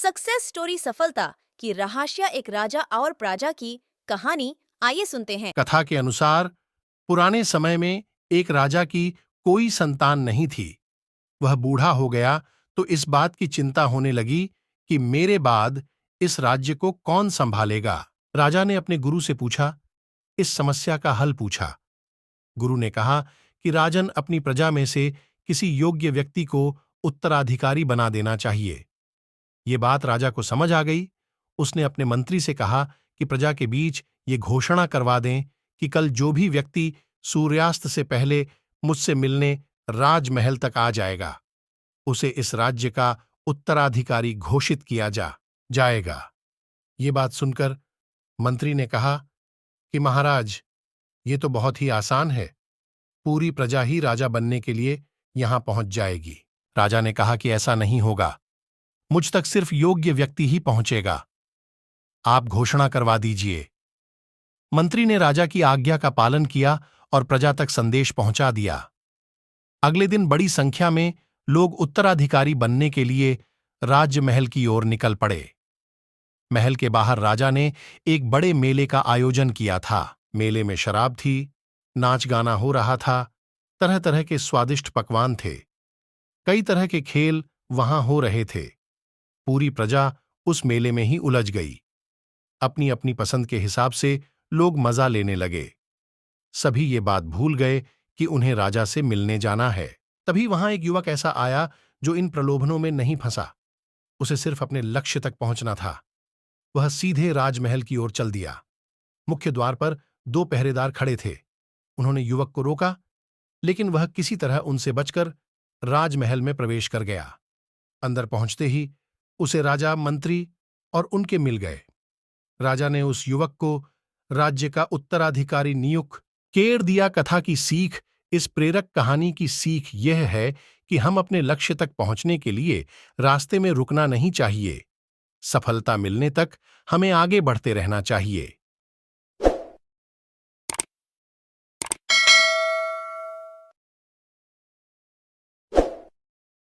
Success story सफलता की रहस्य, एक राजा और प्रजा की कहानी। आइए सुनते हैं। कथा के अनुसार पुराने समय में एक राजा की कोई संतान नहीं थी। वह बूढ़ा हो गया तो इस बात की चिंता होने लगी कि मेरे बाद इस राज्य को कौन संभालेगा। राजा ने अपने गुरु से पूछा, इस समस्या का हल पूछा। गुरु ने कहा कि राजन, अपनी प्रजा में से किसी योग्य व्यक्ति को उत्तराधिकारी बना देना चाहिए। ये बात राजा को समझ आ गई। उसने अपने मंत्री से कहा कि प्रजा के बीच ये घोषणा करवा दें कि कल जो भी व्यक्ति सूर्यास्त से पहले मुझसे मिलने राजमहल तक आ जाएगा, उसे इस राज्य का उत्तराधिकारी घोषित किया जाएगा। ये बात सुनकर मंत्री ने कहा कि महाराज, ये तो बहुत ही आसान है। पूरी प्रजा ही राजा बनने के लिए यहां पहुंच जाएगी। राजा ने कहा कि ऐसा नहीं होगा। मुझ तक सिर्फ योग्य व्यक्ति ही पहुंचेगा। आप घोषणा करवा दीजिए। मंत्री ने राजा की आज्ञा का पालन किया और प्रजा तक संदेश पहुंचा दिया। अगले दिन बड़ी संख्या में लोग उत्तराधिकारी बनने के लिए राजमहल की ओर निकल पड़े। महल के बाहर राजा ने एक बड़े मेले का आयोजन किया था। मेले में शराब थी, नाच गाना हो रहा था, तरह तरह के स्वादिष्ट पकवान थे, कई तरह के खेल वहां हो रहे थे। पूरी प्रजा उस मेले में ही उलझ गई। अपनी अपनी पसंद के हिसाब से लोग मजा लेने लगे। सभी ये बात भूल गए कि उन्हें राजा से मिलने जाना है। तभी वहां एक युवक ऐसा आया जो इन प्रलोभनों में नहीं फंसा। उसे सिर्फ अपने लक्ष्य तक पहुंचना था। वह सीधे राजमहल की ओर चल दिया। मुख्य द्वार पर 2 पहरेदार खड़े थे। उन्होंने युवक को रोका, लेकिन वह किसी तरह उनसे बचकर राजमहल में प्रवेश कर गया। अंदर पहुंचते ही उसे राजा, मंत्री और उनके मिल गए। राजा ने उस युवक को राज्य का उत्तराधिकारी नियुक्त कर दिया। कथा की सीख, इस प्रेरक कहानी की सीख यह है कि हम अपने लक्ष्य तक पहुंचने के लिए रास्ते में रुकना नहीं चाहिए। सफलता मिलने तक हमें आगे बढ़ते रहना चाहिए।